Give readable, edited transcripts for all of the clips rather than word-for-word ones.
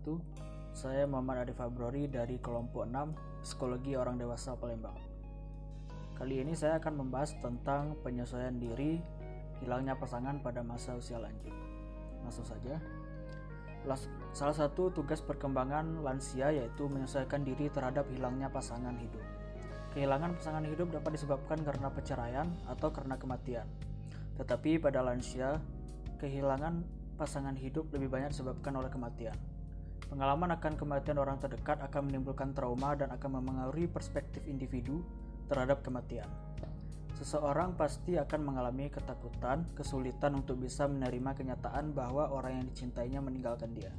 wabarakatuh. Saya Muhammad Adi Fabrori dari kelompok 6 Psikologi Orang Dewasa Palembang. Kali ini saya akan membahas tentang penyesuaian diri hilangnya pasangan pada masa usia lanjut. Langsung saja. Salah satu tugas perkembangan lansia yaitu menyesuaikan diri terhadap hilangnya pasangan hidup. Kehilangan pasangan hidup dapat disebabkan karena perceraian atau karena kematian. Tetapi pada lansia, kehilangan pasangan hidup lebih banyak disebabkan oleh kematian. Pengalaman akan kematian orang terdekat akan menimbulkan trauma dan akan memengaruhi perspektif individu terhadap kematian. Seseorang pasti akan mengalami ketakutan, kesulitan untuk bisa menerima kenyataan bahwa orang yang dicintainya meninggalkan dia.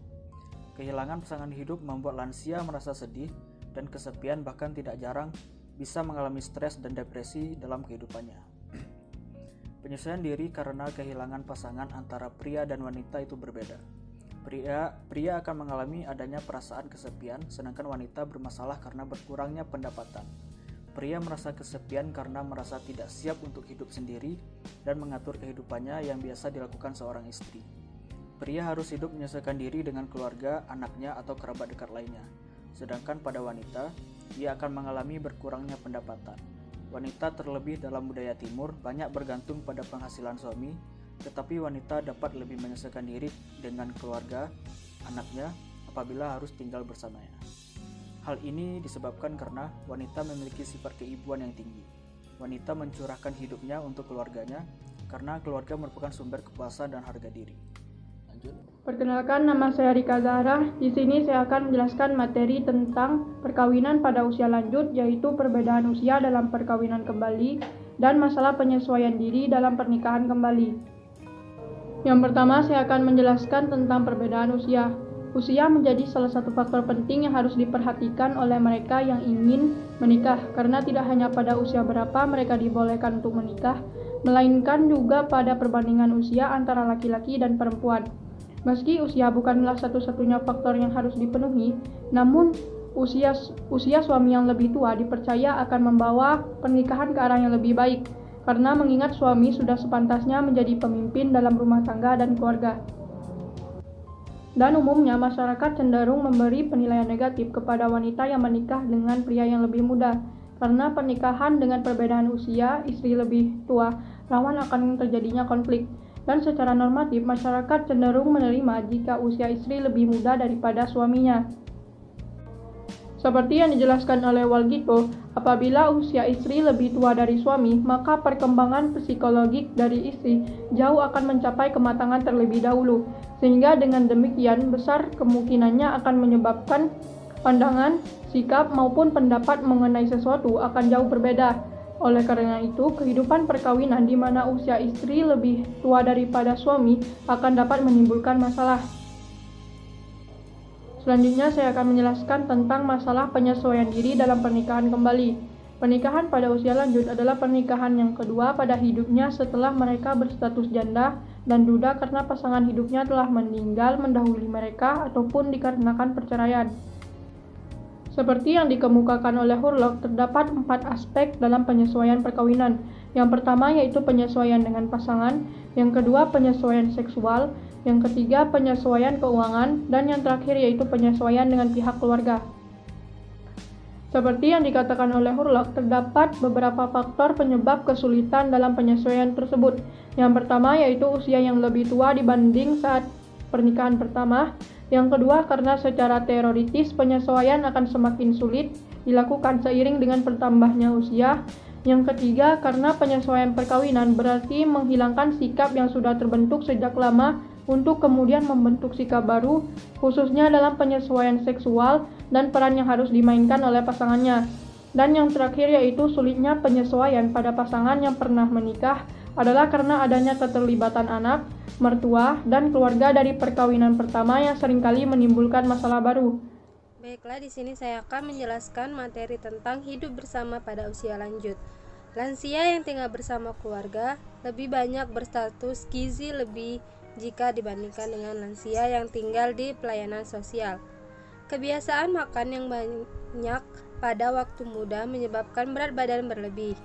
Kehilangan pasangan hidup membuat lansia merasa sedih dan kesepian, bahkan tidak jarang bisa mengalami stres dan depresi dalam kehidupannya. Penyesuaian diri karena kehilangan pasangan antara pria dan wanita itu berbeda. Pria akan mengalami adanya perasaan kesepian, sedangkan wanita bermasalah karena berkurangnya pendapatan. Pria merasa kesepian karena merasa tidak siap untuk hidup sendiri dan mengatur kehidupannya yang biasa dilakukan seorang istri. Pria harus hidup menyesuaikan diri dengan keluarga, anaknya, atau kerabat dekat lainnya. Sedangkan pada wanita, ia akan mengalami berkurangnya pendapatan. Wanita terlebih dalam budaya timur banyak bergantung pada penghasilan suami, tetapi wanita dapat lebih menyesuaikan diri dengan keluarga, anaknya, apabila harus tinggal bersamanya. Hal ini disebabkan karena wanita memiliki sifat keibuan yang tinggi. Wanita mencurahkan hidupnya untuk keluarganya karena keluarga merupakan sumber kepuasan dan harga diri. Lanjut. Perkenalkan, nama saya Rika Zahra. Di sini saya akan menjelaskan materi tentang perkawinan pada usia lanjut, yaitu perbedaan usia dalam perkawinan kembali dan masalah penyesuaian diri dalam pernikahan kembali. Yang pertama, saya akan menjelaskan tentang perbedaan usia. Usia menjadi salah satu faktor penting yang harus diperhatikan oleh mereka yang ingin menikah, karena tidak hanya pada usia berapa mereka dibolehkan untuk menikah, melainkan juga pada perbandingan usia antara laki-laki dan perempuan. Meski usia bukanlah satu-satunya faktor yang harus dipenuhi, namun usia suami yang lebih tua dipercaya akan membawa pernikahan ke arah yang lebih baik, karena mengingat suami sudah sepantasnya menjadi pemimpin dalam rumah tangga dan keluarga. Dan umumnya masyarakat cenderung memberi penilaian negatif kepada wanita yang menikah dengan pria yang lebih muda, karena pernikahan dengan perbedaan usia istri lebih tua rawan akan terjadinya konflik. Dan secara normatif masyarakat cenderung menerima jika usia istri lebih muda daripada suaminya. Seperti yang dijelaskan oleh Walgito, apabila usia istri lebih tua dari suami, maka perkembangan psikologik dari istri jauh akan mencapai kematangan terlebih dahulu, sehingga dengan demikian besar kemungkinannya akan menyebabkan pandangan, sikap, maupun pendapat mengenai sesuatu akan jauh berbeda. Oleh karena itu, kehidupan perkawinan di mana usia istri lebih tua daripada suami akan dapat menimbulkan masalah. Selanjutnya saya akan menjelaskan tentang masalah penyesuaian diri dalam pernikahan kembali. Pernikahan pada usia lanjut adalah pernikahan yang kedua pada hidupnya setelah mereka berstatus janda dan duda karena pasangan hidupnya telah meninggal mendahului mereka ataupun dikarenakan perceraian. Seperti yang dikemukakan oleh Hurlock, terdapat 4 aspek dalam penyesuaian perkawinan. Yang pertama yaitu penyesuaian dengan pasangan, yang kedua penyesuaian seksual, yang ketiga penyesuaian keuangan, dan yang terakhir yaitu penyesuaian dengan pihak keluarga. Seperti yang dikatakan oleh Hurlock, terdapat beberapa faktor penyebab kesulitan dalam penyesuaian tersebut. Yang pertama yaitu usia yang lebih tua dibanding saat pernikahan pertama. Yang kedua, karena secara teoritis penyesuaian akan semakin sulit dilakukan seiring dengan bertambahnya usia. Yang ketiga, karena penyesuaian perkawinan berarti menghilangkan sikap yang sudah terbentuk sejak lama untuk kemudian membentuk sikap baru, khususnya dalam penyesuaian seksual dan peran yang harus dimainkan oleh pasangannya. Dan yang terakhir yaitu sulitnya penyesuaian pada pasangan yang pernah menikah adalah karena adanya keterlibatan anak, mertua, dan keluarga dari perkawinan pertama yang seringkali menimbulkan masalah baru. Baiklah, di sini saya akan menjelaskan materi tentang hidup bersama pada usia lanjut. Lansia yang tinggal bersama keluarga lebih banyak berstatus gizi lebih jika dibandingkan dengan lansia yang tinggal di pelayanan sosial. Kebiasaan makan yang banyak pada waktu muda menyebabkan berat badan berlebih.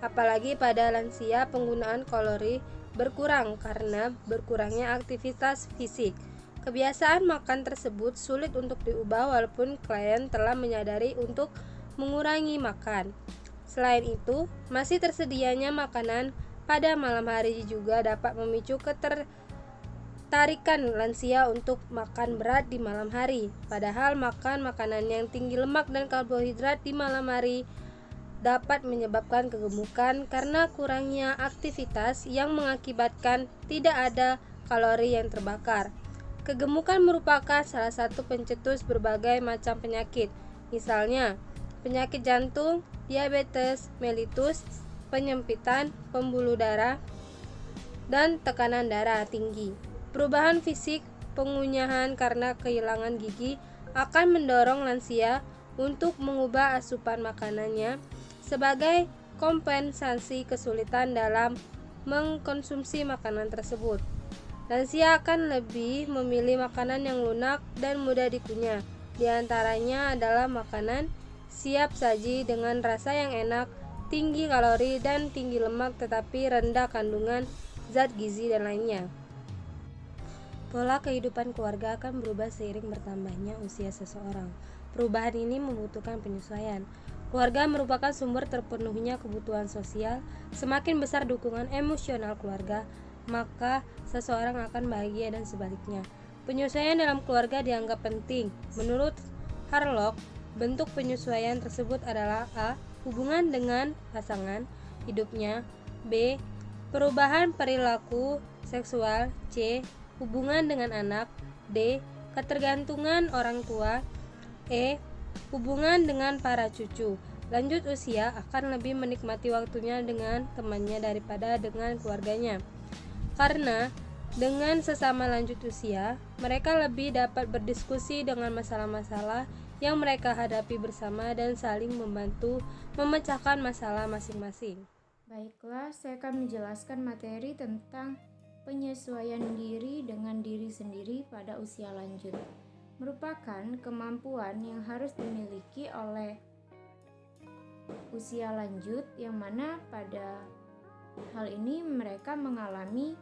Apalagi pada lansia, penggunaan kalori berkurang karena berkurangnya aktivitas fisik. Kebiasaan makan tersebut sulit untuk diubah walaupun klien telah menyadari untuk mengurangi makan. Selain itu, masih tersedianya makanan pada malam hari juga dapat memicu ketertarikan lansia untuk makan berat di malam hari. Padahal makan makanan yang tinggi lemak dan karbohidrat di malam hari dapat menyebabkan kegemukan karena kurangnya aktivitas yang mengakibatkan tidak ada kalori yang terbakar. Kegemukan merupakan salah satu pencetus berbagai macam penyakit, misalnya penyakit jantung, diabetes mellitus, penyempitan pembuluh darah, dan tekanan darah tinggi. Perubahan fisik, pengunyahan karena kehilangan gigi akan mendorong lansia untuk mengubah asupan makanannya sebagai kompensasi kesulitan dalam mengkonsumsi makanan tersebut. Lansia akan lebih memilih makanan yang lunak dan mudah dikunyah. Di antaranya adalah makanan siap saji dengan rasa yang enak, tinggi kalori dan tinggi lemak tetapi rendah kandungan zat gizi dan lainnya. Pola kehidupan keluarga akan berubah seiring bertambahnya usia seseorang. Perubahan ini membutuhkan penyesuaian. Keluarga merupakan sumber terpenuhinya kebutuhan sosial. Semakin besar dukungan emosional keluarga, maka seseorang akan bahagia dan sebaliknya. Penyesuaian dalam keluarga dianggap penting. Menurut Harlock, bentuk penyesuaian tersebut adalah A. Hubungan dengan pasangan hidupnya, B. Perubahan perilaku seksual, C. Hubungan dengan anak, D. Ketergantungan orang tua, E. Hubungan dengan para cucu. Lanjut usia akan lebih menikmati waktunya dengan temannya daripada dengan keluarganya. Karena dengan sesama lanjut usia, mereka lebih dapat berdiskusi dengan masalah-masalah yang mereka hadapi bersama dan saling membantu memecahkan masalah masing-masing. Baiklah, saya akan menjelaskan materi tentang penyesuaian diri dengan diri sendiri pada usia lanjut. Merupakan kemampuan yang harus dimiliki oleh usia lanjut yang mana pada hal ini mereka mengalami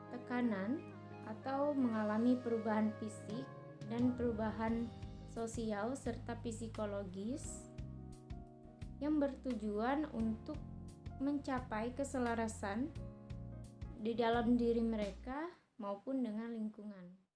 tekanan atau mengalami perubahan fisik dan perubahan sosial serta psikologis yang bertujuan untuk mencapai keselarasan di dalam diri mereka maupun dengan lingkungan.